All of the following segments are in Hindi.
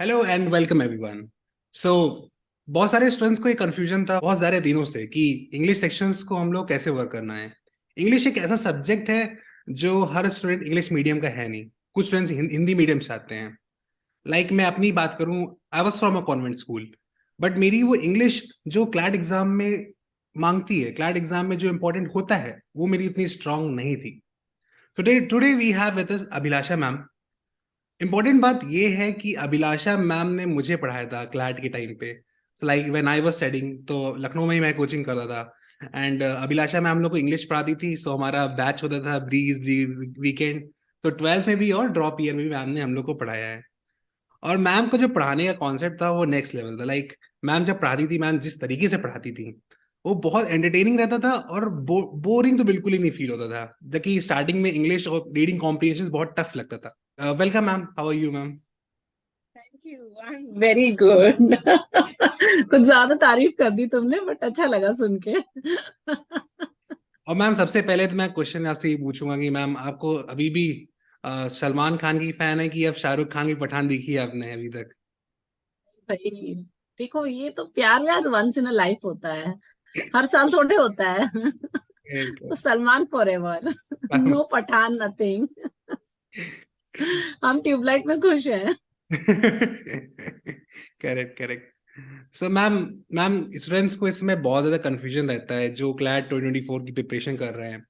Hello and welcome everyone. So बहुत सारे स्टूडेंट्स को ये कंफ्यूजन था बहुत सारे दिनों से कि इंग्लिश सेक्शंस को हम लोग कैसे वर्क करना है। इंग्लिश एक ऐसा सब्जेक्ट है जो हर स्टूडेंट इंग्लिश मीडियम का है नहीं। कुछ स्टूडेंट्स हिंदी मीडियम से आते हैं। मैं अपनी बात करूं, I was from a convent school, but मेरी वो इंग्लिश जो क्लैट एग्जाम में मांगती है, क्लैट एग्जाम में जो इंपॉर्टेंट होता है, वो मेरी इतनी स्ट्रांग नहीं थी। Today today we have with us Abhilasha ma'am. Important बात यह है कि अभिलाषा मैम ने मुझे पढ़ाया था क्लैट के टाइम पे। Like when I was studying, तो लखनऊ में ही मैं कोचिंग करता था। एंड अभिलाषा मैम लोग को इंग्लिश पढ़ाती थी, सो हमारा बैच होता था ब्रीज ब्रीज वीकेंड। तो ट्वेल्थ में भी और ड्रॉप ईयर में भी मैम ने हम लोग को पढ़ाया है। और मैम को जो पढ़ाने का कॉन्सेप्ट था वो नेक्स्ट लेवल था। मैम जब पढ़ाती थी, मैम जिस तरीके से पढ़ाती थी वो बहुत एंटरटेनिंग रहता था, और बोरिंग तो बिल्कुल ही नहीं फील होता था। जबकि स्टार्टिंग में इंग्लिश और रीडिंग कॉम्प्रिहेंशन बहुत टफ लगता था। Welcome ma'am, how are you ma'am? Thank you, I am very good. कुछ ज्यादा तारीफ कर दी तुमने, बट अच्छा लगा सुन के। और मैम सबसे पहले तो मैं क्वेश्चन आपसे ये पूछूंगा कि मैम आपको अभी भी सलमान खान की फैन है कि अब शाहरुख खान की पठान देखी है आपने अभी तक? भाई देखो, ये तो प्यार व्यार वंस इन अ लाइफ होता है, हर साल थोड़े होता है। तो Salman forever, no Pathaan nothing. हम ट्यूबलाइट में खुश हैं। Correct correct. So ma'am, students को इसमें बहुत ज्यादा कंफ्यूजन रहता है जो क्लैट 2024 की प्रिपरेशन कर रहे हैं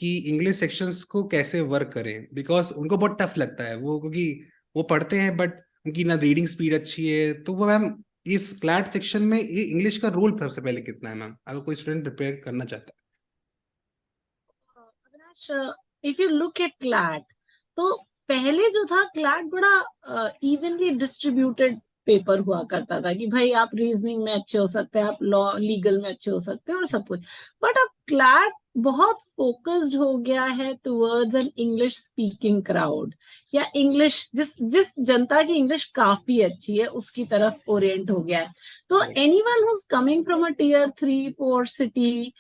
कि इंग्लिश सेक्शंस को कैसे वर्क करें, बिकॉज उनको बहुत टफ लगता है वो, क्योंकि वो पढ़ते हैं बट उनकी ना रीडिंग स्पीड अच्छी है। तो वो मैम, इस क्लैट सेक्शन में ये इंग्लिश का रोल सबसे पहले कितना है मैम, अगर कोई स्टूडेंट प्रिपेयर करना चाहता Avinash, if you look at CLAT, तो पहले जो था क्लैट बड़ा इवनली डिस्ट्रीब्यूटेड पेपर हुआ करता था कि भाई आप रीजनिंग में अच्छे हो सकते हैं, आप लॉ लीगल में अच्छे हो सकते हैं और सब कुछ। बट अब क्लैट बहुत फोकस्ड हो गया है towards an English speaking crowd, या इंग्लिश जिस जिस जनता की इंग्लिश काफी अच्छी है उसकी तरफ ओरिएंट हो गया है। तो है? Anyone who is coming from a tier 3 4 city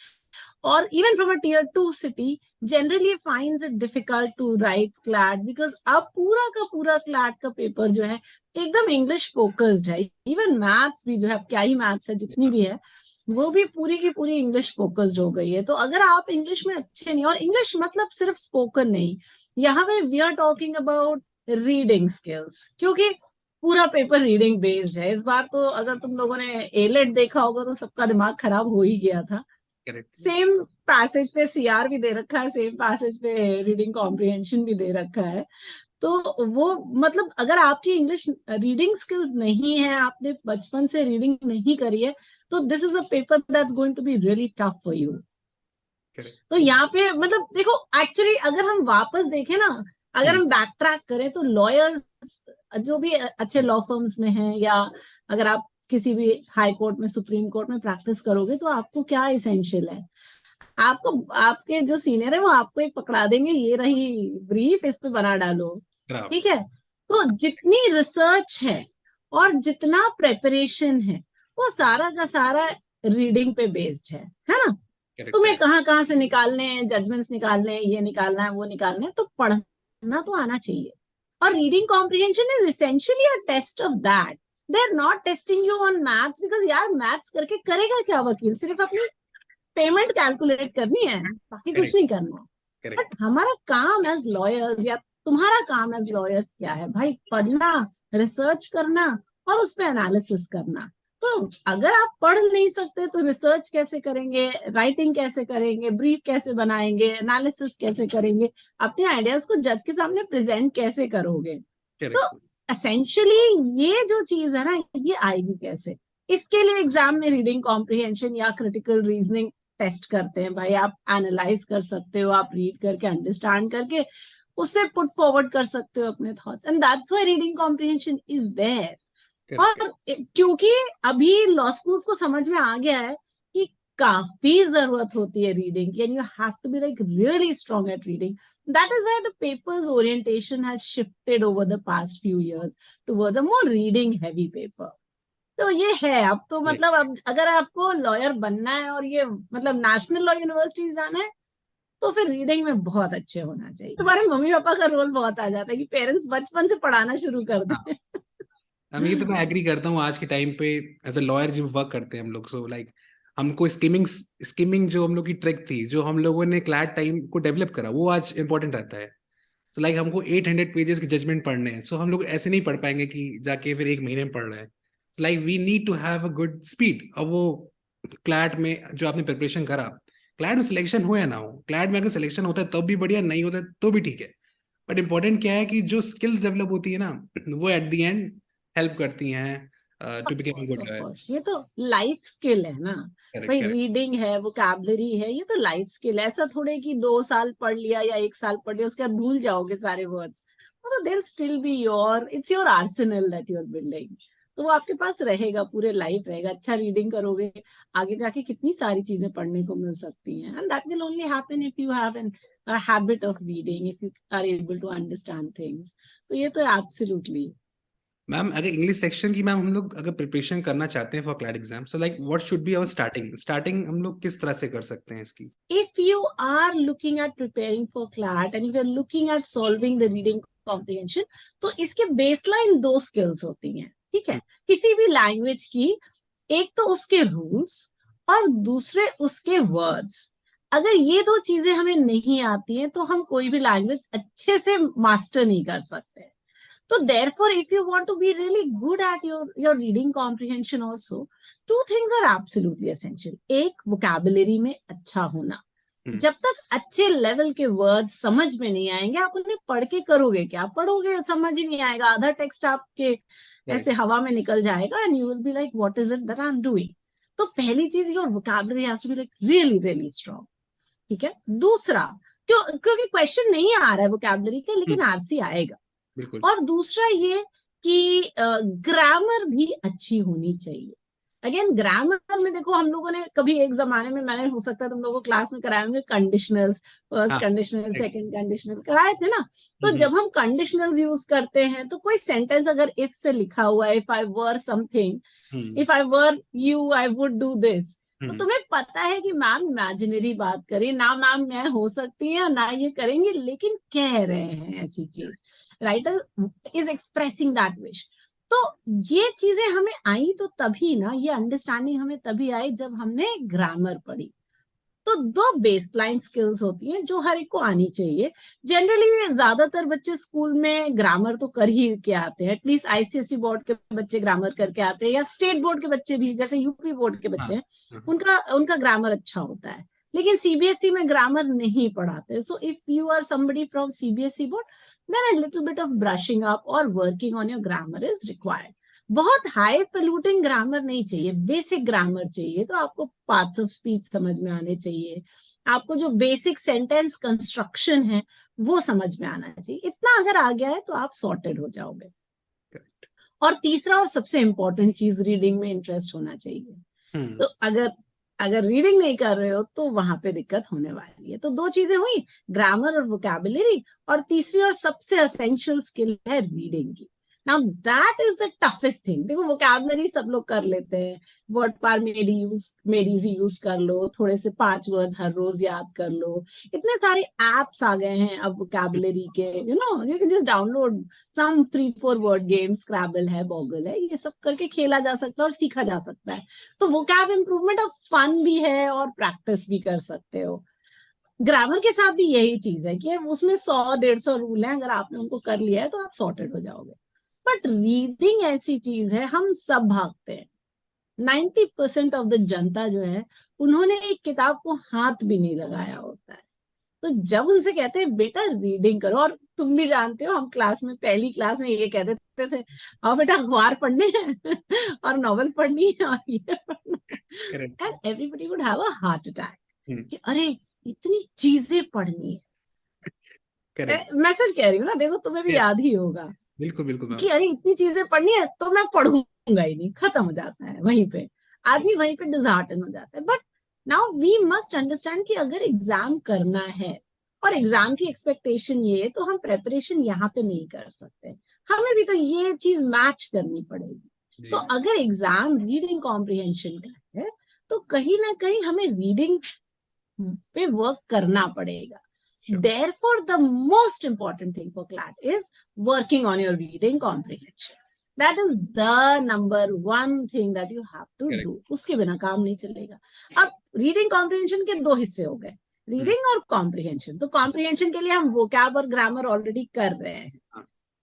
or even from a tier 2 city generally finds it difficult to write CLAT, because अब पूरा का पूरा CLAT का पेपर जो है एकदम इंग्लिश फोकस्ड है। इवन मैथ्स भी जो है, अब क्या ही मैथ्स है, जितनी भी है वो भी पूरी की पूरी इंग्लिश फोकस्ड हो गई है। तो अगर आप इंग्लिश में अच्छे नहीं, और इंग्लिश मतलब सिर्फ स्पोकन नहीं, यहाँ पे we are talking about reading skills, क्योंकि पूरा पेपर रीडिंग बेस्ड है इस बार। तो अगर तुम लोगों ने एलेट देखा होगा तो सबका दिमाग खराब हो ही गया था। करेक्ट। सेम पैसेज पे सीआर भी दे रखा है, सेम पैसेज पे रीडिंग कॉम्प्रिहेंशन भी दे रखा है। तो वो मतलब अगर आपकी इंग्लिश रीडिंग स्किल्स नहीं है, आपने बचपन से रीडिंग नहीं करी है, तो this is a paper that's going to be really tough for you. Correct. तो यहाँ पे मतलब देखो, एक्चुअली अगर हम वापस देखें ना, अगर हम्म। हम बैक ट्रैक करें, तो लॉयर्स जो भी अच्छे लॉ फर्म्स में हैं, या अगर आप किसी भी हाई कोर्ट में, सुप्रीम कोर्ट में प्रैक्टिस करोगे, तो आपको क्या इसेंशियल है? आपको आपके जो सीनियर है वो आपको एक पकड़ा देंगे, ये रही ब्रीफ, इस पे बना डालो। खराब। ठीक है। तो जितनी रिसर्च है और जितना प्रेपरेशन है, वो सारा का सारा रीडिंग पे बेस्ड है ना। करेक्ट तुम्हें करेक्ट। कहाँ कहाँ से निकालने हैं, जजमेंट्स निकालने हैं, ये निकालना है वो निकालना है, तो पढ़ना तो आना चाहिए। और reading comprehension is essentially a test of that. They are not testing you on maths, because यार मैथ्स करके करेगा क्या वकील? सिर्फ अपनी पेमेंट कैलकुलेट करनी है, बाकी कुछ करेक्ट नहीं करना। करेक्ट। बट हमारा काम एज लॉयर्स, या तुम्हारा काम एज लॉयर्स क्या है भाई? पढ़ना, रिसर्च करना और उस पर एनालिसिस करना। तो अगर आप पढ़ नहीं सकते तो रिसर्च कैसे करेंगे, राइटिंग कैसे करेंगे, ब्रीफ कैसे बनाएंगे, एनालिसिस कैसे करेंगे, अपने आइडियाज को जज के सामने प्रेजेंट कैसे करोगे? तो करेक्ट। एसेंशियली ये जो चीज है ना, ये आएगी कैसे? इसके लिए एग्जाम में रीडिंग कॉम्प्रिहेंशन या क्रिटिकल रीजनिंग टेस्ट करते हैं भाई। आप एनालाइज कर सकते हो, आप रीड करके अंडरस्टैंड करके उससे पुट फॉरवर्ड कर सकते हो अपने thoughts, and that's why reading comprehension is there. Correct. और क्योंकि अभी लॉ स्कूल्स को समझ में आ गया है कि काफी जरूरत होती है रीडिंग की, and you have to be like really strong at reading. That is why the paper's orientation has shifted over the past few years towards a more reading heavy paper. तो ये है अब तो, मतलब अब अगर आपको लॉयर बनना है और ये मतलब नेशनल लॉ यूनिवर्सिटीज जाना है, तो फिर रीडिंग में बहुत अच्छे होना चाहिए। तुम्हारे मम्मी पापा का रोल बहुत आ जाता है कि पेरेंट्स बचपन से पढ़ाना शुरू कर दें। ये तो मैं एग्री करता हूँ। आज के टाइम पे एज अ लॉयर जब वर्क करते हैं हम लोग, सो लाइक हमको स्कीमिंग जो हम लोग की ट्रिक थी, जो हम लोगों ने क्लैट टाइम को डेवलप करा, वो आज इंपॉर्टेंट रहता है। तो लाइक हमको 800 पेजेस के जजमेंट पढ़ने हैं, सो हम लोग ऐसे नहीं पढ़ पाएंगे कि जाके फिर एक महीने में पढ़ रहे हैं। Like we need to have a good speed. अब वो क्लैट में जो आपने प्रिपरेशन करा, क्लैट में सिलेक्शन हो या ना हो, क्लैट में अगर सिलेक्शन होता है तब भी बढ़िया, नहीं होता है तो भी ठीक है। बट इंपॉर्टेंट क्या है कि जो स्किल्स डेवलप होती है ना, वो एट द एंड हेल्प करती हैं to become a good of lawyer. Course ये तो लाइफ स्किल है ना करेक्ट भाई। करेक्ट। रीडिंग है, वोकैबुलरी है, ये तो लाइफ स्किल है। ऐसा थोड़े कि 2 साल पढ़ लिया या 1 साल पढ़ लिया उसके बाद भूल जाओगे सारे वर्ड्स। तो then still be your, it's your arsenal that you are building. तो वो आपके पास रहेगा, पूरे लाइफ रहेगा। अच्छा रीडिंग करोगे, आगे जाके कितनी सारी चीजें पढ़ने को मिल सकती हैं। And that will only happen if you have an habit of reading, if you are able to understand things. तो ये तो एब्सोल्युटली। मैम अगर इंग्लिश सेक्शन की मैम हम लोग अगर प्रिपरेशन करना चाहते हैं for CLAT exam, so like what should be our starting हम लोग किस तरह से कर सकते हैं इसकी? If you are looking at preparing for CLAT and if you're looking at solving the reading comprehension, तो इसके बेसलाइन 2 स्किल्स होती हैं, ठीक है, किसी भी लैंग्वेज की। एक तो उसके रूल्स और दूसरे उसके वर्ड्स। अगर ये 2 चीजें हमें नहीं आती हैं तो हम कोई भी लैंग्वेज अच्छे से मास्टर नहीं कर सकते। So therefore, if you want to be really good at your reading comprehension also, 2 things are absolutely essential. एक, vocabulary में अच्छा होना। जब तक अच्छे लेवल के वर्ड्स समझ में नहीं आएंगे, आप उन्हें पढ़ के करोगे क्या? पढ़ोगे, समझ ही नहीं आएगा। आधा टेक्स्ट आपके ऐसे हवा में निकल जाएगा and you will be like what is it that I am doing. तो पहली चीज, your vocabulary has to be like really really strong, ठीक है। दूसरा, क्योंकि क्वेश्चन नहीं आ रहा है वोकैबुलरी के, लेकिन आरसी आएगा। बिल्कुल। और दूसरा ये कि ग्रामर भी अच्छी होनी चाहिए। अगेन ग्रामर में देखो, हम लोगों ने कभी एक जमाने में, मैंने हो सकता है तुम लोगों को क्लास में कराए होंगे conditionals, first conditional, second conditional कराए थे ना। तो जब हम कंडीशनल्स यूज करते हैं तो कोई सेंटेंस अगर इफ से लिखा हुआ है, if I were something, if I were you I would do this, तो तुम्हें पता है कि मैम इमेजिनरी बात करी ना, मैम मैं हो सकती है ना ये करेंगे, लेकिन कह रहे हैं ऐसी चीज। Writer is expressing that wish. तो ये चीजें हमें आई तो तभी ना, ये अंडरस्टैंडिंग हमें तभी आई जब हमने ग्रामर पढ़ी। तो 2 बेसलाइन स्किल्स होती हैं जो हर एक को आनी चाहिए। जनरली ज्यादातर बच्चे स्कूल में ग्रामर तो कर ही के आते हैं, एटलीस्ट आईसीएसई बोर्ड के बच्चे ग्रामर करके आते हैं, या स्टेट बोर्ड के बच्चे भी, जैसे यूपी बोर्ड के बच्चे हैं, उनका ग्रामर अच्छा होता है। लेकिन सीबीएसई में ग्रामर नहीं पढ़ाते। So if you are somebody from CBSE board, then a little bit of brushing up और working on your grammar is required. बहुत हाई पोल्यूटिंग ग्रामर नहीं चाहिए, बेसिक ग्रामर चाहिए। तो आपको पार्ट्स ऑफ स्पीच समझ में आने चाहिए, आपको जो बेसिक सेंटेंस कंस्ट्रक्शन है वो समझ में आना चाहिए। इतना अगर आ गया है तो आप सॉर्टेड हो जाओगे। और तीसरा और सबसे इंपॉर्टेंट चीज, रीडिंग में इंटरेस्ट होना चाहिए। तो अगर रीडिंग नहीं कर रहे हो तो वहां पे दिक्कत होने वाली है। तो 2 चीजें हुई, ग्रामर और वोकैबुलरी, और तीसरी और सबसे एसेंशियल स्किल है रीडिंग की। Now that is the toughest thing. देखो वोकैबुलरी सब लोग कर लेते हैं, वर्ड पार मेडीज यूज कर लो, थोड़े से 5 वर्ड्स हर रोज याद कर लो। इतने सारे एप्स आ गए हैं अब वोकैबुलरी के, you can just download some 3-4 word game, scrabble है, बॉगल है, ये सब करके खेला जा सकता है और सीखा जा सकता है। तो वोकैब इंप्रूवमेंट अब फन भी है और प्रैक्टिस भी कर सकते हो। ग्रामर के साथ भी यही चीज है कि उसमें 100-150 रूल हैं, अगर आपने उनको कर लिया है तो आप सॉर्टेड हो जाओगे। बट रीडिंग ऐसी चीज है, हम सब भागते हैं। 90% ऑफ द जनता जो है, उन्होंने एक किताब को हाथ भी नहीं लगाया होता है। तो जब उनसे कहते हैं बेटा रीडिंग करो, और तुम भी जानते हो, हम क्लास में, पहली क्लास में ये कह देते थे, आओ बेटा अखबार पढ़ने हैं और नॉवल पढ़नी है और ये पढ़ना, and everybody would have a heart attack कि अरे इतनी चीजें पढ़नी है। मैं सच कह रही हूँ ना, देखो तुम्हें भी याद ही होगा। बिल्कुल बिल्कुल कि अरे इतनी चीजें पढ़नी है तो मैं पढ़ूंगा ही नहीं, खत्म हो जाता है वहीं पे, आदमी वहीं पे डिसहार्टन हो जाता है। But now we must understand कि अगर एग्जाम करना है और एग्जाम की एक्सपेक्टेशन ये है, तो हम प्रेपरेशन यहाँ पे नहीं कर सकते, हमें भी तो ये चीज मैच करनी पड़ेगी। तो अगर एग्जाम रीडिंग कॉम्प्रिहेंशन का है तो कहीं ना कहीं हमें रीडिंग पे वर्क करना पड़ेगा। Therefore, the most important thing for CLAT is working on your reading comprehension. That is the number one thing that you have to do. उसके बिना काम नहीं चलेगा। अब रीडिंग कॉम्प्रिहेंशन के दो हिस्से हो गए, रीडिंग और कॉम्प्रिहेंशन। तो कॉम्प्रिहेंशन के लिए हम वोकैब और ग्रामर ऑलरेडी कर रहे हैं,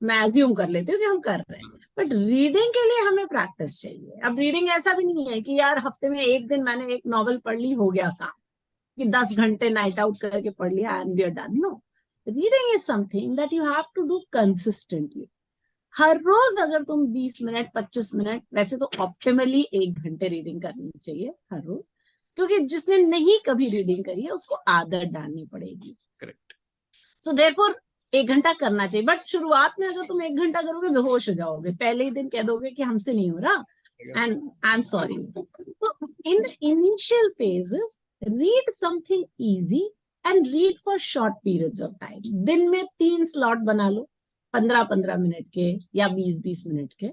मैं अज्यूम कर लेती हूँ कि हम कर रहे हैं, बट रीडिंग के लिए हमें प्रैक्टिस चाहिए। अब रीडिंग ऐसा भी नहीं है कि यार हफ्ते में एक दिन मैंने एक नॉवल पढ़ ली हो गया काम, कि 10 घंटे नाइट आउट करके पढ़ लिया and we are done. No, reading is something that you have to do consistently. हर रोज अगर तुम 20 मिनट 25 मिनट, वैसे तो ऑप्टिमली 1 घंटे रीडिंग करनी चाहिए हर रोज, क्योंकि जिसने नहीं कभी रीडिंग करी है उसको आदत डालनी पड़ेगी। करेक्ट। सो देयरफॉर 1 घंटा करना चाहिए, बट शुरुआत में अगर तुम 1 घंटा करोगे बेहोश हो जाओगे, पहले ही दिन कह दोगे कि हमसे नहीं हो रहा एंड आई एम सॉरी। तो in the initial phases read something easy and read for short periods of time. दिन में 3 स्लॉट बना लो, 15-15 मिनट के या 20-20 मिनट के,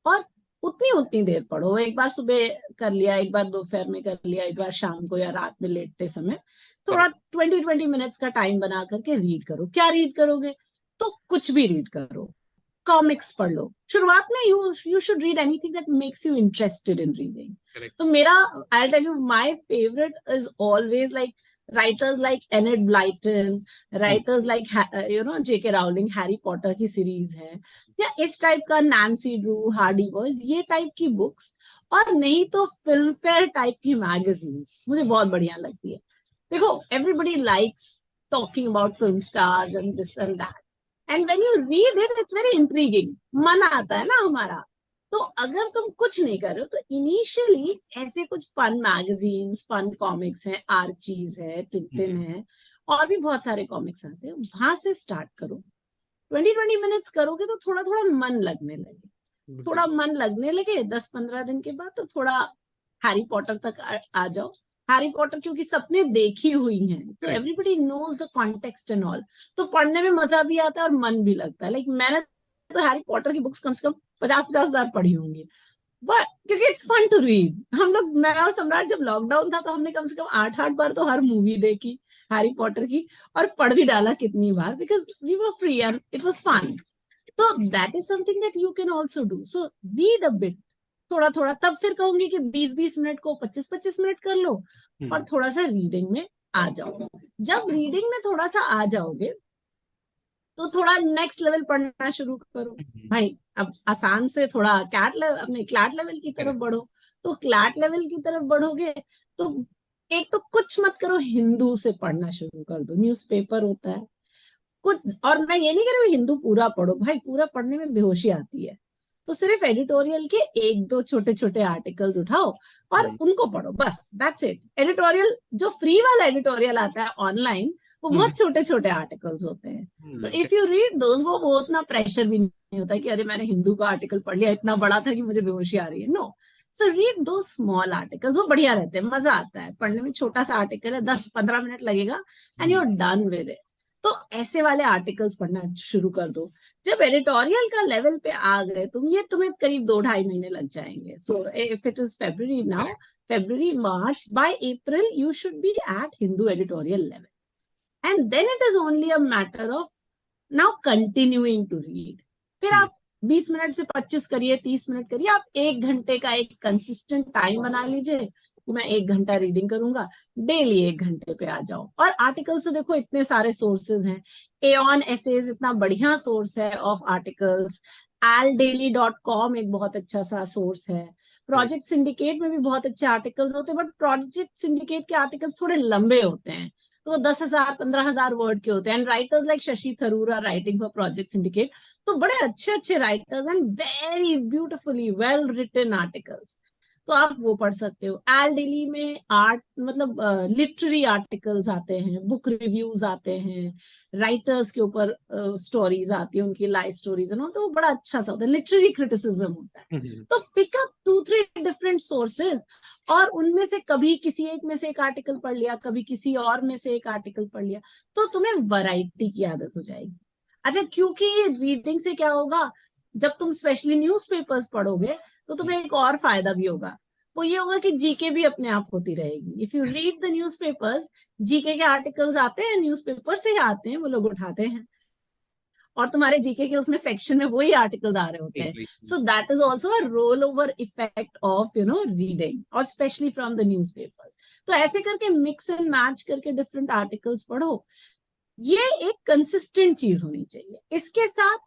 और उतनी उतनी देर पढ़ो। एक बार सुबह कर लिया, एक बार दोपहर में कर लिया, एक बार शाम को या रात में लेटते समय थोड़ा 20-20 मिनट्स का टाइम बना करके रीड करो। क्या रीड करोगे? तो कुछ भी रीड करो, कॉमिक्स पढ़ लो। शुरुआत में you should read anything that makes you interested in reading. तो मेरा, I tell you, my favourite is always like writers like Enid Blyton, writers like JK Rowling, Harry Potter की सीरीज है, या इस टाइप का नैन्सी ड्रू, हार्डी बॉयज, ये टाइप की बुक्स। और नहीं तो फिल्म फेयर टाइप की मैगजीन्स मुझे बहुत बढ़िया लगती है। देखो, everybody likes talking about film stars and this and that, and when you read it it's very intriguing, मन आता है ना हमारा। तो अगर तुम कुछ नहीं कर रहे हो तो इनिशियली ऐसे कुछ फन मैगजीन्स, फन कॉमिक्स हैं, आर्चीज है, टिंटिन है, और भी बहुत सारे कॉमिक्स आते हैं, वहां से स्टार्ट करो। 20-20 मिनट्स करोगे तो थोड़ा थोड़ा मन लगने लगे, थोड़ा मन लगने लगे 10-15 दिन के बाद तो थोड़ा हैरी पॉटर तक आ जाओ। हैरी पॉटर क्योंकि सबने देखी हुई है, तो everybody knows the context and all, तो पढ़ने में मजा भी आता है और मन भी लगता है। लाइक मैंने तो हैरी पॉटर की बुक्स कम से कम 50-50 बार पढ़ी होंगी, बट क्योंकि इट्स फन टू रीड। हम लोग, मैं और सम्राट, जब लॉकडाउन था तो हमने कम से कम 8-8 बार तो हर मूवी देखी हैरी पॉटर की, और पढ़ भी डाला कितनी बार, because we were free and it was fun. तो that is something that you can also do. So read a bit, थोड़ा थोड़ा। तब फिर कहूंगी कि 20-20 मिनट को 25-25 मिनट कर लो, और थोड़ा सा रीडिंग में आ जाओ। जब रीडिंग में थोड़ा सा आ जाओगे तो थोड़ा नेक्स्ट लेवल पढ़ना शुरू करो भाई। अब आसान से थोड़ा कैट लेवल, अपने क्लैट लेवल की तरफ बढ़ो। तो क्लैट लेवल की तरफ बढ़ोगे तो एक तो कुछ मत करो, हिंदू से पढ़ना शुरू कर दो। न्यूज़पेपर होता है कुछ, और मैं ये नहीं कह रही हूँ हिंदू पूरा पढ़ो, भाई पूरा पढ़ने में बेहोशी आती है। तो सिर्फ एडिटोरियल के 1-2 छोटे छोटे आर्टिकल्स उठाओ और उनको पढ़ो, बस दैट्स इट। एडिटोरियल, जो फ्री वाला एडिटोरियल आता है ऑनलाइन, वो बहुत छोटे छोटे आर्टिकल्स होते हैं। तो इफ यू रीड दोस, वो उतना प्रेशर भी नहीं होता कि अरे मैंने हिंदू का आर्टिकल पढ़ लिया, इतना बड़ा था कि मुझे बेहोशी आ रही है। नो, सो रीड दो स्मॉल आर्टिकल्स, वो बढ़िया रहते हैं, मजा आता है पढ़ने में। छोटा सा आर्टिकल है, 10-15 मिनट लगेगा and you are done with it. तो ऐसे वाले आर्टिकल्स पढ़ना शुरू कर दो। जब एडिटोरियल का लेवल पे आ गए तुम, ये तुम्हें करीब 2-2.5 महीने लग जाएंगे। So if it is February now, February, March, by April you should be at Hindu editorial level, and then it is only a matter of now continuing to read. फिर आप 20 मिनट से 25 करिए, 30 मिनट करिए, आप 1 घंटे का एक कंसिस्टेंट टाइम बना लीजिए कि मैं 1 घंटा रीडिंग करूंगा, डेली 1 घंटे पे आ जाओ। और आर्टिकल से देखो इतने सारे सोर्सेज हैं। एऑन एसेज इतना बढ़िया सोर्स है ऑफ आर्टिकल्स। aldaily.com एक बहुत अच्छा सा सोर्स है। प्रोजेक्ट सिंडिकेट में भी बहुत अच्छे आर्टिकल्स होते हैं, बट प्रोजेक्ट सिंडिकेट के आर्टिकल्स थोड़े लंबे होते हैं, तो 10,000-15,000 वर्ड के होते हैं। And writers like Shashi Tharoor are writing for Project Syndicate, तो बड़े अच्छे अच्छे writers and very beautifully well written articles, तो आप वो पढ़ सकते हो। एल डेली में आर्ट, मतलब लिटरेरी आर्टिकल्स आते हैं, बुक रिव्यूज आते हैं, राइटर्स के ऊपर स्टोरीज आती है, उनकी लाइफ स्टोरीज है, तो वो बड़ा अच्छा सा होता है, लिटरेरी क्रिटिसिज्म होता है। तो पिकअप 2-3 डिफरेंट सोर्सेज, और उनमें से कभी किसी एक में से एक आर्टिकल पढ़ लिया, कभी किसी और में से एक आर्टिकल पढ़ लिया, तो तुम्हें वैरायटी की आदत हो जाएगी। अच्छा, क्योंकि रीडिंग से क्या होगा, जब तुम स्पेशली न्यूज़पेपर्स पढ़ोगे तो तुम्हें एक और फायदा भी होगा, वो ये होगा कि जीके भी अपने आप होती रहेगी। If you read the newspapers, GK के आर्टिकल्स आते हैं न्यूज़पेपर से ही आते हैं, वो लोग उठाते हैं, और तुम्हारे जीके के उसमें सेक्शन में वही आर्टिकल्स आ रहे होते हैं. So that is also a roll over effect of reading, और स्पेशली फ्रॉम द न्यूज़पेपर्स. तो ऐसे करके मिक्स एंड मैच करके डिफरेंट आर्टिकल्स पढ़ो. ये एक कंसिस्टेंट चीज होनी चाहिए. इसके साथ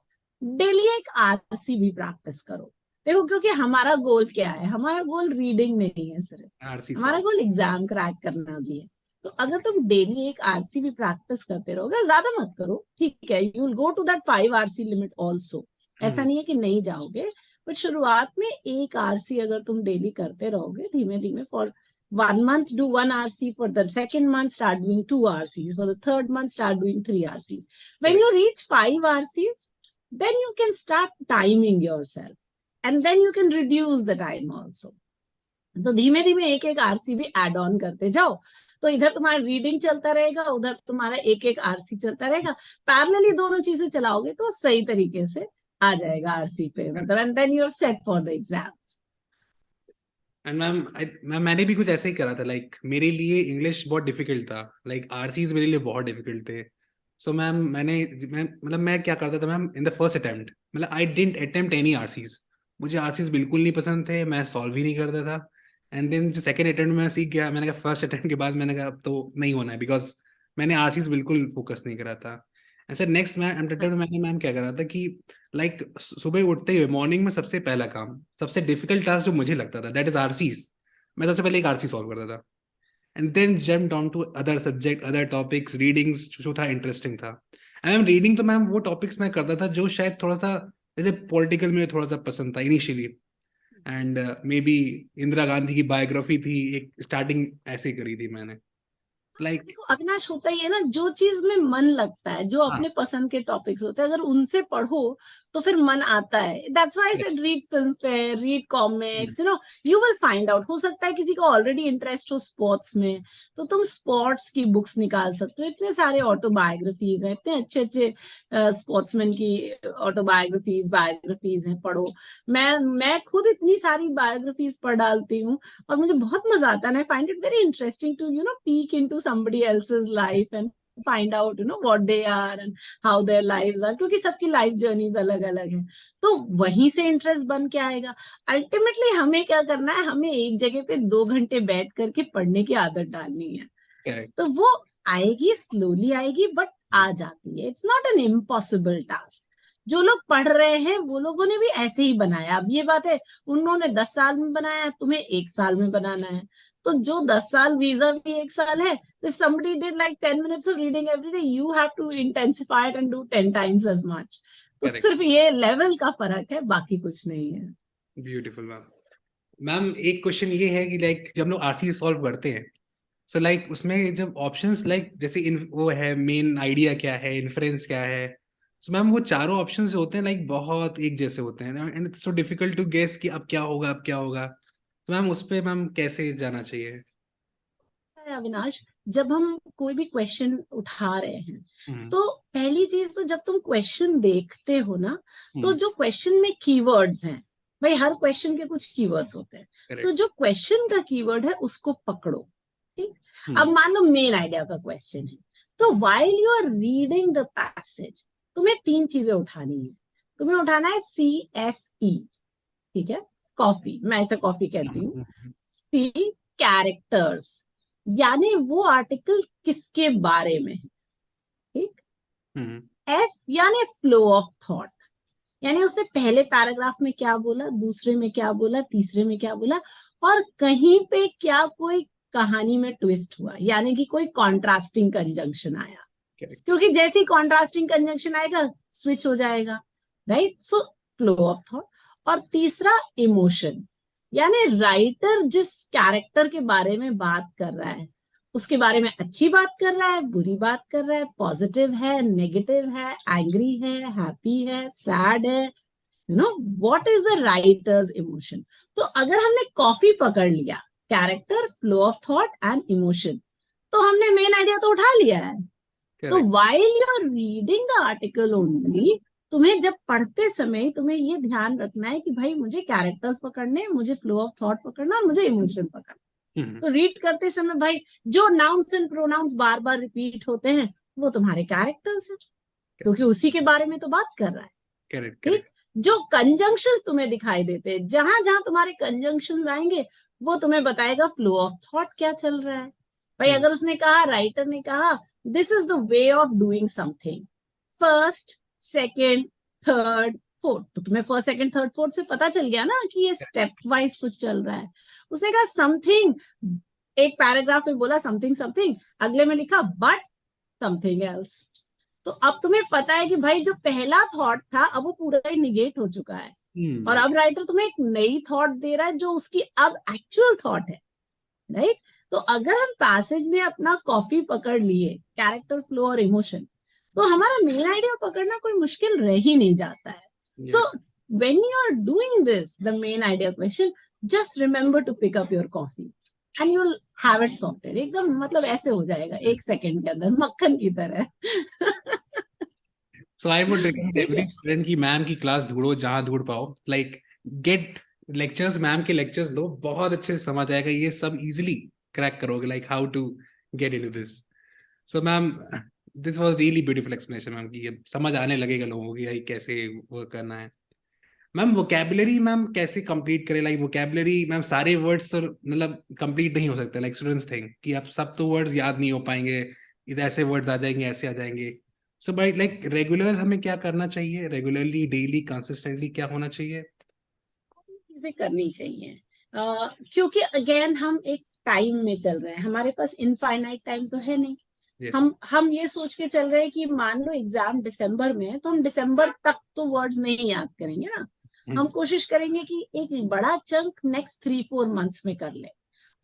डेली एक आरसी भी प्रैक्टिस करो. देखो, क्योंकि हमारा गोल क्या है? हमारा गोल रीडिंग नहीं है सिर्फ, आरसी हमारा गोल एग्जाम क्रैक करना भी है. तो अगर तुम डेली एक आरसी भी प्रैक्टिस करते रहोगे, ज्यादा मत करो, ठीक है, you will go to that 5 RC limit also. ऐसा नहीं है कि नहीं जाओगे, बट शुरुआत में एक आरसी अगर तुम डेली करते रहोगे धीमे धीमे, for 1 month do 1 RC, for the second month start doing 2 RCs, for the third month start doing 3 RCs. When you reach 5 RCs, then you can start timing yourself, and then you can reduce the time also. तो धीमे धीमे एक एक आरसी भी एड ऑन करते जाओ. तो इधर तुम्हारा रीडिंग चलता रहेगा, उधर तुम्हारा एक एक आरसी चलता रहेगा. पैरेलली दोनों चीजें चलाओगे तो सही तरीके से आ जाएगा आरसी पे, मतलब, and then you are set for the exam. And ma'am मैंने भी कुछ ऐसे ही करा था. लाइक मेरे लिए इंग्लिश बहुत डिफिकल्ट था. लाइक आरसीज मेरे लिए बहुत डिफिकल्ट थे. सो मैम मैं क्या करता था ma'am, in the first attempt, मतलब I didn't attempt any RCs. मुझे आरसीज बिल्कुल नहीं पसंद थे, मैं सॉल्व ही नहीं करता था. एंड देन जो सेकंड अटेम्प्ट में सीख गया, मैंने कहा फर्स्ट अटेम्प्ट के बाद मैंने कहा अब तो नहीं होना है, बिकॉज मैंने आरसीज बिल्कुल फोकस नहीं करा था. एंड सर नेक्स्ट अटेम्प्ट मैंने मैम क्या करा था कि लाइक सुबह उठते ही मॉर्निंग में सबसे पहला काम, सबसे डिफिकल्ट टास्क जो मुझे लगता था, दैट इज आरसीज. मैं सबसे पहले एक आरसी सॉल्व करता था, and then jump down to other subject, other topics, readings जो था इंटरेस्टिंग था. एंड मैम रीडिंग तो मैम वो टॉपिक्स मैं करता था जो शायद थोड़ा सा, जैसे पॉलिटिकल में थोड़ा सा पसंद था initially. And may be Indira Gandhi की बायोग्राफी थी, एक स्टार्टिंग ऐसे करी थी मैंने. लाइक देखो अविनाश, होता ही है ना, जो चीज में मन लगता है, जो हाँ, अपने पसंद के टॉपिक्स होते हैं, अगर उनसे पढ़ो तो फिर मन आता है. That's why I said read film fair, read comics, you will find out. हो सकता है किसी को ऑलरेडी इंटरेस्ट हो स्पोर्ट्स में, तो तुम स्पोर्ट्स की बुक्स निकाल सकते हो. इतने सारे ऑटोबायोग्राफीज हैं, इतने अच्छे अच्छे स्पोर्ट्समैन की ऑटोबायोग्राफीज, बायोग्राफीज हैं, पढ़ो. मैं खुद इतनी सारी बायोग्राफीज पढ़ डालती हूँ, और मुझे बहुत मजा आता है. I find it very interesting to peek into somebody else's life and find out what they are and how their lives are, क्योंकि सबकी लाइफ जर्नीज अलग अलग है. तो वहीं से इंटरेस्ट बन के आएगा. अल्टीमेटली हमें क्या करना है? हमें एक जगह पे 2 घंटे बैठ करके पढ़ने की आदत डालनी है. करेक्ट. तो वो आएगी, स्लोली आएगी, बट आ जाती है. It's not an impossible task. जो लोग पढ़ रहे हैं वो लोगों ने भी ऐसे ही बनाया. अब ये बात है, उन्होंने 10 साल में बनाया, तुम्हें 1 साल में बनाना है. तो जो 10 साल वीजा भी 1 साल है, तो if somebody did like 10 minutes of reading every day, you have to intensify it and do 10 times as much. तो Correct. सिर्फ ये लेवल का फर्क है, बाकी कुछ नहीं है. Beautiful ma'am. मैम एक क्वेश्चन ये है कि लाइक जब हम लोग आरसी सॉल्व करते हैं, सो लाइक उसमें जब ऑप्शंस लाइक जैसे वो है मेन आइडिया क्या है, इन्फ्रेंस क्या है, सो मैम वो चारों ऑप्शंस जो होते हैं लाइक बहुत एक जैसे होते हैं, and it's so difficult to guess कि अब क्या होगा, अब क्या होगा. तो मैम उस पे मैम कैसे जाना चाहिए? अविनाश, जब हम कोई भी क्वेश्चन उठा रहे हैं, हम्म. तो पहली चीज तो जब तुम क्वेश्चन देखते हो ना, तो हम्म. जो क्वेश्चन में कीवर्ड्स हैं, भाई हर क्वेश्चन के कुछ कीवर्ड्स होते हैं. तो करेक्ट. जो क्वेश्चन का कीवर्ड है उसको पकड़ो. ठीक. अब हम्म. मान लो मेन आइडिया का क्वेश्चन है, तो while you are reading the passage, तुम्हें 3 चीजें उठानी है. तुम्हें उठाना है CFE, ठीक है, कॉफी, मैं इसे कॉफी कहती हूँ. C, कैरेक्टर्स, यानी वो आर्टिकल किसके बारे में है. ठीक. हम्म. F यानी फ्लो ऑफ थॉट, यानी उसने पहले पैराग्राफ में क्या बोला, दूसरे में क्या बोला, तीसरे में क्या बोला, और कहीं पे क्या कोई कहानी में ट्विस्ट हुआ, यानी कि कोई कॉन्ट्रास्टिंग कंजंक्शन आया. करेक्ट. क्योंकि जैसे ही कॉन्ट्रास्टिंग कंजंक्शन आएगा स्विच हो जाएगा. Right. So flow of thought. और तीसरा इमोशन, यानी राइटर जिस कैरेक्टर के बारे में बात कर रहा है उसके बारे में अच्छी बात कर रहा है, बुरी बात कर रहा है, पॉजिटिव है, नेगेटिव है, एंग्री है, हैप्पी है, सैड है, what is the writers emotion. तो अगर हमने कॉफी पकड़ लिया, character, flow of thought and emotion, तो हमने मेन आइडिया तो उठा लिया है. तो while you are reading the article only, तुम्हें जब पढ़ते समय तुम्हें ये ध्यान रखना है कि भाई मुझे कैरेक्टर्स पकड़ने, मुझे फ्लो ऑफ थॉट पकड़ना, और मुझे इमोशन पकड़ना. तो रीड करते समय भाई जो नाउन्स एंड प्रोनाउंस बार बार रिपीट होते हैं वो तुम्हारे कैरेक्टर्स हैं. क्योंकि उसी के बारे में तो बात कर रहा है। करेक्ट ठीक, करेक्ट। जो कंजंक्शंस तुम्हें दिखाई देते हैं, जहां जहां तुम्हारे कंजंक्शंस आएंगे वो तुम्हें बताएगा फ्लो ऑफ थॉट क्या चल रहा है। भाई अगर उसने कहा, राइटर ने कहा, this is the way of doing something, first, second, third, fourth, तो तुम्हें फर्स्ट, सेकेंड, थर्ड, फोर्थ से पता चल गया ना कि ये स्टेप वाइज कुछ चल रहा है। उसने कहा समथिंग, एक पैराग्राफ में बोला समथिंग समथिंग, अगले में लिखा बट समथिंग एल्स। तो अब तुम्हें पता है कि भाई जो पहला थॉट था अब वो पूरा ही निगेट हो चुका है, और अब राइटर तुम्हें एक नई थॉट दे रहा है जो उसकी अब एक्चुअल थॉट है, राइट। तो अगर हम पैसेज में अपना कॉफी पकड़ लिए, कैरेक्टर, फ्लो और इमोशन, तो हमारा मेन आइडिया पकड़ना कोई मुश्किल रह ही नहीं जाता है। So when you are doing this, the main idea question, just remember to pick up your coffee and you will have it sorted. एकदम मतलब ऐसे हो जाएगा 1 सेकंड के अंदर, मक्खन की तरह। सो आई वुड रिकमेंड ठीक एवरी है, स्टूडेंट की मैम की क्लास ढूंढो जहां ढूंढ पाओ, लाइक गेट लेक्चर्स, मैम के लेक्चर्स लो, बहुत अच्छे से समझ आएगा, ये सब इजीली क्रैक करोगे, like how to get into this. So ma'am, this was really beautiful explanation ma'am, की ये समझ आने लगेगा लोगों को कि कैसे वर्क करना है। मैम वोकैबुलरी मैम कैसे कंप्लीट करें, लाइक वोकैबुलरी मैम सारे वर्ड्स तो मतलब कंप्लीट नहीं हो सकते, लाइक स्टूडेंट्स थिंक कि अब सब तो वर्ड्स याद नहीं हो पाएंगे, इधर ऐसे वर्ड्स आ जाएंगे, ऐसे आ जाएंगे। सो भाई लाइक रेगुलर हमें क्या करना चाहिए, रेगुलरली, डेली, कंसिस्टेंटली क्या होना चाहिए? चीजें करनी चाहिए, क्योंकि अगेन हम एक टाइम में चल रहे हैं, हमारे पास इनफाइनाइट टाइम तो है नहीं। Yes. हम ये सोच के चल रहे हैं कि मान लो एग्जाम दिसंबर में है तो हम दिसंबर तक तो वर्ड्स नहीं याद करेंगे ना। हम कोशिश करेंगे कि एक बड़ा चंक नेक्स्ट 3-4 मंथ्स में कर ले,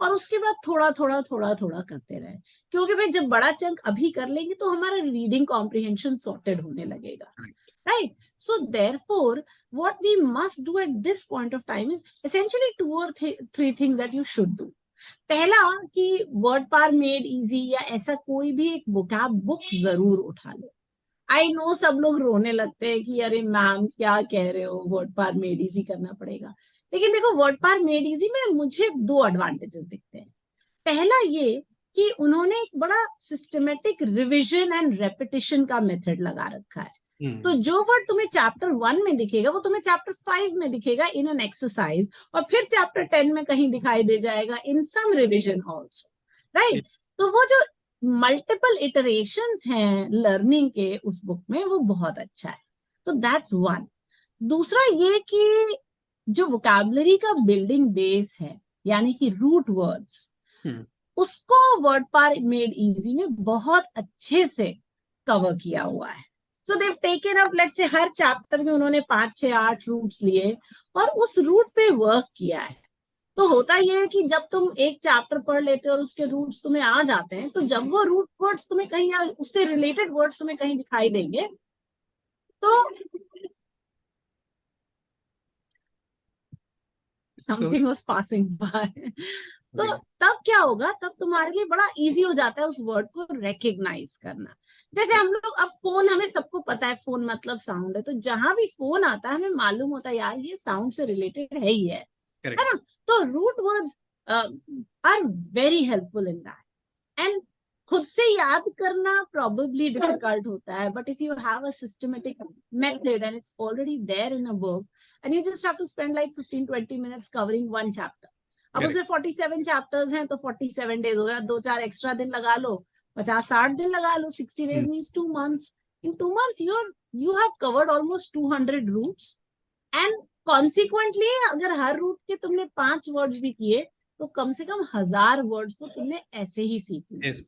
और उसके बाद थोड़ा थोड़ा थोड़ा थोड़ा करते रहे। क्योंकि भाई जब बड़ा चंक अभी कर लेंगे तो हमारा रीडिंग कॉम्प्रिहेंशन सॉर्टेड होने लगेगा, right? So therefore what we must do at this point of time is essentially 2 or 3 things that you should do. पहला कि वर्ड पार मेड इजी या ऐसा कोई भी एक वोकैब बुक जरूर उठा लो। आई नो सब लोग रोने लगते हैं कि अरे मैम क्या कह रहे हो, वर्ड पार मेड इजी करना पड़ेगा। लेकिन देखो वर्ड पार मेड इजी में मुझे 2 एडवांटेजेस दिखते हैं। पहला ये कि उन्होंने एक बड़ा सिस्टमेटिक रिविजन एंड रेपिटेशन का मेथड लगा रखा है। तो जो वर्ड तुम्हें चैप्टर 1 में दिखेगा वो तुम्हें चैप्टर 5 में दिखेगा इन एन एक्सरसाइज, और फिर चैप्टर 10 में कहीं दिखाई दे जाएगा इन सम रिविजन ऑल्सो, राइट। तो वो जो मल्टीपल इटरेशंस हैं लर्निंग के उस बुक में, वो बहुत अच्छा है। तो दैट्स वन। दूसरा ये कि जो वोकैबुलरी का बिल्डिंग बेस है, यानी कि रूट वर्ड्स, उसको वर्ड पार मेड इजी में बहुत अच्छे से कवर किया हुआ है। So they've taken up, let's say हर चैप्टर में उन्होंने 5, 6, 8 रूट्स लिए और उस रूट पे वर्क किया है। तो होता यह है कि जब तुम एक चैप्टर पढ़ लेते हो और उसके रूट्स तुम्हें आ जाते हैं, तो जब वो रूट वर्ड्स तुम्हें कहीं या उससे रिलेटेड वर्ड्स तुम्हें कहीं दिखाई देंगे तो समथिंग वाज पासिंग बाय, तो तब क्या होगा, तब तुम्हारे लिए बड़ा इजी हो जाता है उस वर्ड को रिकग्नाइज करना। जैसे हम लोग अब फोन, हमें सबको पता है फोन मतलब साउंड है, तो जहां भी फोन आता है हमें मालूम होता है यार ये साउंड से रिलेटेड है ही है ना। तो root words are very helpful in that. And खुद से याद करना probably डिफिकल्ट होता है, but if you have a systematic method and it's already there in a book and you just have to spend like 15-20 minutes covering one chapter. अब उसमें 47 चैप्टर्स हैं तो 47 डेज हो गया, 2-4 एक्स्ट्रा दिन लगा लो, 50-60 दिन लगा लो, 60 days means 2 months. In 2 months you have covered almost 200 routes, and consequently अगर हर रूट के तुमने 5 वर्ड्स भी किए तो कम से कम 1000 वर्ड्स तो तुमने ऐसे ही सीख लिए। yes,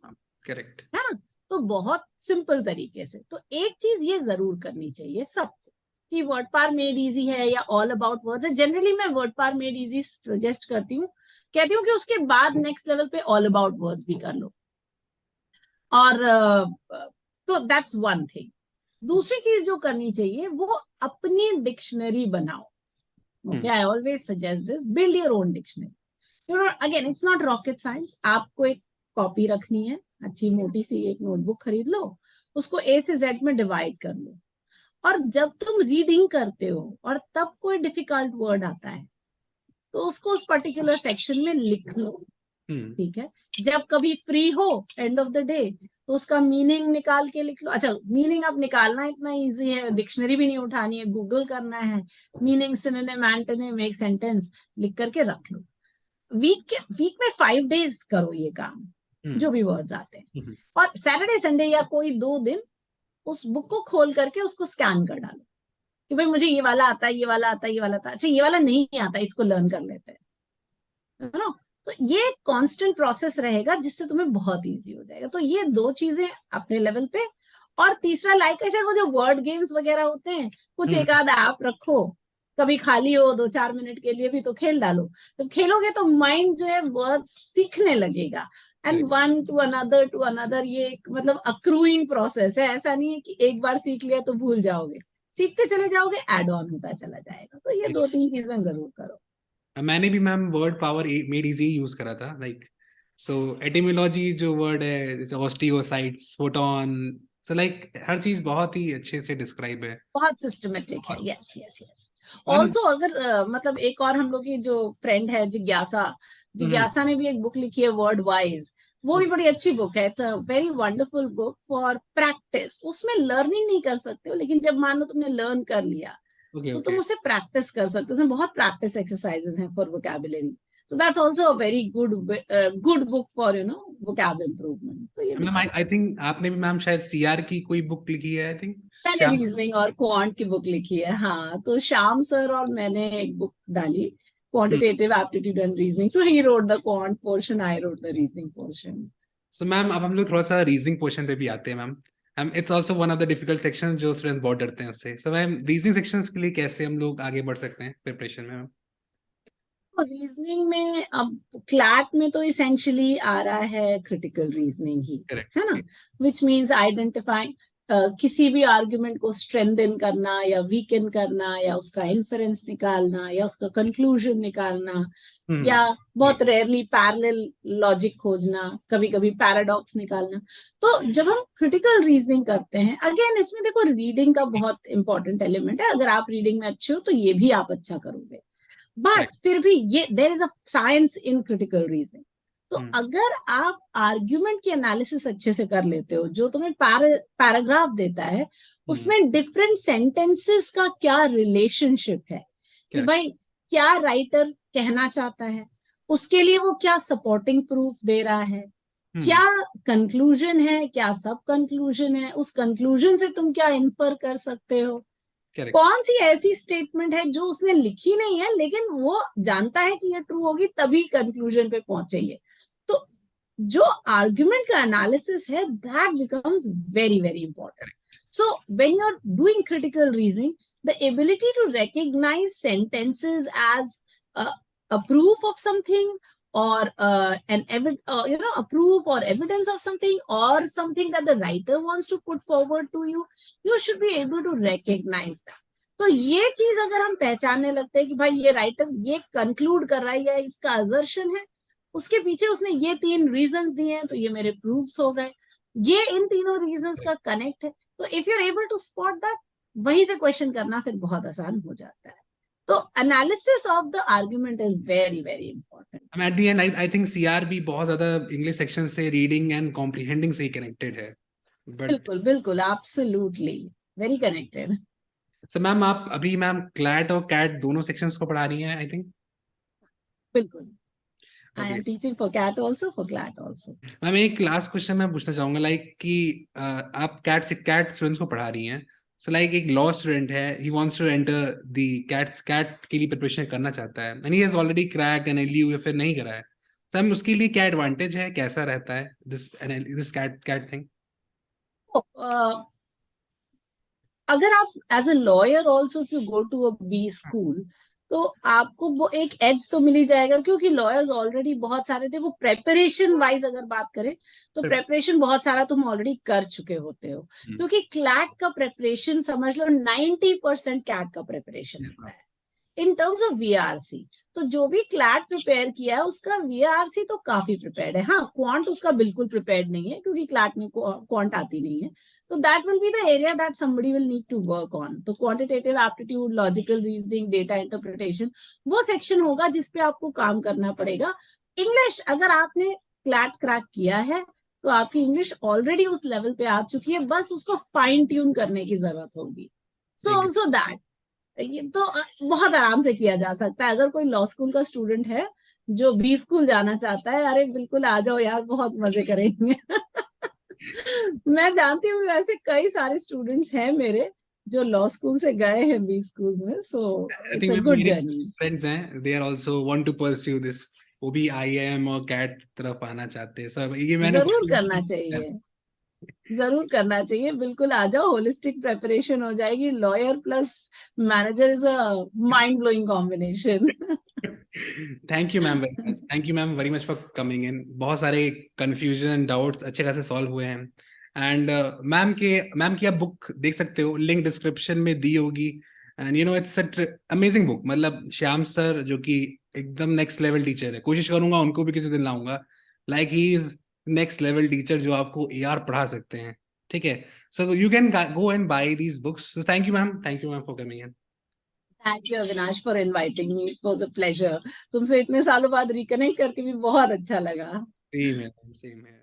करेक्ट है ना। तो बहुत सिंपल तरीके से, तो एक चीज ये जरूर करनी चाहिए सबको कि वर्ड पार मेड इजी है या ऑल अबाउट वर्ड्स है। जनरली मैं word power made easy suggest करती हूँ, कहती हूँ कि उसके बाद नेक्स्ट लेवल पे ऑल अबाउट वर्ड्स भी कर लो। और तो दैट्स वन थिंग। दूसरी चीज जो करनी चाहिए वो अपनी डिक्शनरी बनाओ। Okay, I always suggest this, build your own dictionary. You know again it's not rocket science. आपको एक कॉपी रखनी है, अच्छी मोटी सी एक नोटबुक खरीद लो, उसको A से Z में डिवाइड कर लो, और जब तुम रीडिंग करते हो और तब कोई डिफिकल्ट वर्ड आता है तो उसको उस पर्टिकुलर सेक्शन में लिख लो। ठीक है, जब कभी फ्री हो एंड ऑफ द डे तो उसका मीनिंग निकाल के लिख लो। अच्छा, मीनिंग अब निकालना इतना इजी है, डिक्शनरी भी नहीं उठानी है, गूगल करना है, मीनिंग, सिनोनिम, एंटोनिम, एक सेंटेंस लिख करके रख लो। वीक में 5 days करो ये काम, जो भी वर्ड्स आते हैं, और सैटरडे संडे या कोई 2 दिन उस बुक को खोल करके उसको स्कैन कर डालो कि भाई मुझे ये वाला आता है, ये वाला आता है, ये वाला आता है, अच्छा ये वाला नहीं आता, इसको लर्न कर लेते हैं, है ना। तो ये कांस्टेंट प्रोसेस रहेगा जिससे तुम्हें बहुत इजी हो जाएगा। तो ये 2 चीजें अपने लेवल पे। और तीसरा, लाइक आई सेड, वो जो वर्ड गेम्स वगैरह होते हैं, कुछ एक आध ऐप रखो, कभी खाली हो 2-4 मिनट के लिए भी तो खेल डालो। तो खेलोगे तो माइंड जो है वर्ड सीखने लगेगा, एंड वन टू अनदर, ये एक मतलब अक्रूइंग प्रोसेस है। ऐसा नहीं है कि एक बार सीख लिया तो भूल जाओगे, सीखते चले जाओगे, एड ऑन होता चला जाएगा। तो ये 2-3 चीजें जरूर करो। मैंने भी ma'am word power made easy use करा था, लाइक सो एटिमोलॉजी जो वर्ड है, जैसे ऑस्टियोसाइट्स, फोटोन, सो लाइक हर चीज बहुत ही अच्छे से डिस्क्राइब है, बहुत सिस्टमेटिक है। Yes yes yes. Ma'am. Also अगर मतलब एक और हम लोग की जो फ्रेंड है जिज्ञासा, जिज्ञासा ने भी एक बुक लिखी है वर्ड वाइज, वो भी बड़ी अच्छी बुक है। It's a very wonderful book for practice. उसमें लर्निंग नहीं कर सकते हो, लेकिन जब मान लो तुमने लर्न कर लिया ओके तो ओके। तुम उससे प्रैक्टिस कर सकते हो। उसमें बहुत प्रैक्टिस एक्सरसाइजेस हैं for vocabulary. So that's also a very good book for vocab improvement. तो ये भी मैम कर आई सकते थिंक आपने भी मैम शायद सीआर की कोई बुक लिखी है, आई थिंक हैं। मैंने श्याम। रीजनिंग और क्वांट की बुक लिखी है, हाँ। तो श्याम सर और मैंने एक बुक डाली, quantitative aptitude and reasoning. So he wrote the quant portion, I wrote the reasoning portion. So ma'am अब हम लोग थोड़ा सा रीजनिंग पोर्शन पे भी आते हैं मैम। हम it's also one of the difficult sections जो स्टूडेंट्स बहुत डरते हैं उससे। सो मैम रीजनिंग सेक्शंस के लिए कैसे हम लोग आगे बढ़ सकते हैं प्रिपरेशन में मैम? रीजनिंग में अब क्लैट में तो इसेंशियली आ रहा है क्रिटिकल रीजनिंग ही, है ना, करेक्ट। विच मीन्स आइडेंटिफाइंग किसी भी आर्ग्यूमेंट को स्ट्रेंथन करना या वीकन करना, या उसका इन्फरेंस निकालना, या उसका कंक्लूजन निकालना, या बहुत रेयरली पैरेलल लॉजिक खोजना, कभी कभी पैराडॉक्स निकालना। तो जब हम क्रिटिकल रीजनिंग करते हैं, अगेन इसमें देखो रीडिंग का बहुत इंपॉर्टेंट एलिमेंट है। अगर आप रीडिंग में अच्छे हो तो ये भी आप अच्छा करोगे, बट फिर भी ये there is a science in critical reasoning. तो अगर आप आर्ग्यूमेंट की एनालिसिस अच्छे से कर लेते हो, जो तुम्हें पैराग्राफ देता है उसमें डिफरेंट सेंटेंसेस का क्या रिलेशनशिप है, कि भाई क्या राइटर कहना चाहता है, उसके लिए वो क्या सपोर्टिंग प्रूफ दे रहा है, क्या कंक्लूजन है, क्या सब कंक्लूजन है, उस कंक्लूजन से तुम क्या इन्फर कर सकते हो, कौन सी ऐसी स्टेटमेंट है जो उसने लिखी नहीं है लेकिन वो जानता है कि ये ट्रू होगी तभी कंक्लूजन पे पहुंचेंगे। तो जो आर्ग्यूमेंट का एनालिसिस है, that becomes very very important. So when you are doing critical reasoning, the ability to recognize sentences as a proof of something, or a proof or evidence of something, or something that the writer wants to put forward to you, you should be able to recognize that. तो ये चीज अगर हम पहचानने लगते हैं कि भाई ये राइटर ये कंक्लूड कर रहा है या इसका असर्शन है, उसके पीछे उसने ये 3 रीजंस दिए हैं, तो ये मेरे प्रूफ्स हो गए, ये इन तीनों रीजंस का कनेक्ट है। तो if you are able to spot that, वहीं से क्वेश्चन करना फिर बहुत आसान हो जाता है। तो analysis of the argument is very very important. At the end I think CR भी बहुत ज्यादा इंग्लिश सेक्शन से रीडिंग एंड कॉम्प्रिहेंडिंग से ही कनेक्टेड है, बट बिल्कुल बिल्कुल, absolutely very connected. Sir ma'am आप अभी मैम क्लैट और कैट दोनों सेक्शंस को पढ़ा रही हैं आई थिंक? बिल्कुल, I okay am teaching for CAT also, for CLAT also. Ma'am एक लास्ट क्वेश्चन मैं पूछना चाहूंगा, लाइक कि आप कैट स्टूडेंट्स को पढ़ा रही हैं, सो लाइक एक लॉ स्टूडेंट है, he wants to enter the CAT के लिए प्रिपरेशन करना चाहता है, and he has already crack NLU या फिर नहीं करा है, सो मैम उसके लिए क्या एडवांटेज है, कैसा रहता है दिस कैट थिंग? अगर आप as a lawyer also if you go to a B school, तो आपको वो एक एज तो मिल ही जाएगा, क्योंकि लॉयर्स ऑलरेडी बहुत सारे थे। वो प्रेपरेशन वाइज अगर बात करें तो प्रेपरेशन बहुत सारा तुम ऑलरेडी कर चुके होते हो, क्योंकि क्लैट का प्रेपरेशन समझ लो 90% कैट का प्रेपरेशन होता है इन टर्म्स ऑफ वीआरसी। तो जो भी क्लैट प्रिपेयर किया है उसका वीआरसी तो काफी प्रिपेयर्ड है। हाँ, क्वांट उसका बिल्कुल प्रिपेयर्ड नहीं है, क्योंकि क्लैट में क्वांट आती नहीं है। तो that will be the area that somebody will need to work on. तो quantitative aptitude, logical reasoning, data interpretation, वो सेक्शन होगा जिसपे आपको काम करना पड़ेगा। इंग्लिश अगर आपने क्लैट क्रैक किया है तो आपकी इंग्लिश ऑलरेडी उस लेवल पे आ चुकी है, बस उसको फाइन ट्यून करने की जरूरत होगी. सो दैट ये तो बहुत आराम से किया जा सकता है. अगर कोई लॉ स्कूल का स्टूडेंट है जो बी स्कूल जाना चाहता है, अरे बिल्कुल आ जाओ यार, बहुत मजे करेंगे. मैं जानती हूँ वैसे कई सारे स्टूडेंट्स हैं मेरे जो लॉ स्कूल से गए हैं बी स्कूल में. So I it's think a ma'am good मेरे जर्नी. फ्रेंड्स हैं, they are also want to pursue this, वो भी आईआईएम और कैट तरफ आना चाहते हैं. सब ये मैंने जरूर करना चाहिए, जरूर करना चाहिए. बिल्कुल आ जाओ, होलिस्टिक प्रेपरेशन हो जाएगी. Lawyer plus manager is a mind blowing combination. Thank you ma'am very much, thank you ma'am very much for coming इन. बहुत सारे कंफ्यूजन डाउट्स अच्छे खासे सॉल्व हुए हैं. एंड मैम की आप बुक देख सकते हो, लिंक डिस्क्रिप्शन में दी होगी. And you know it's amazing book. मतलब श्याम सर जो कि एकदम नेक्स्ट लेवल टीचर है, कोशिश करूंगा उनको भी किसी दिन लाऊंगा. Like he is next level teacher जो आपको एआर पढ़ा सकते हैं. ठीक है, so you can go and buy these books. Thank you ma'am, thank you ma'am for coming in. Thank you Avinash for inviting me. It was a pleasure. तुमसे इतने सालों बाद रिकनेक्ट करके भी बहुत अच्छा लगा. सेम है, सेम है.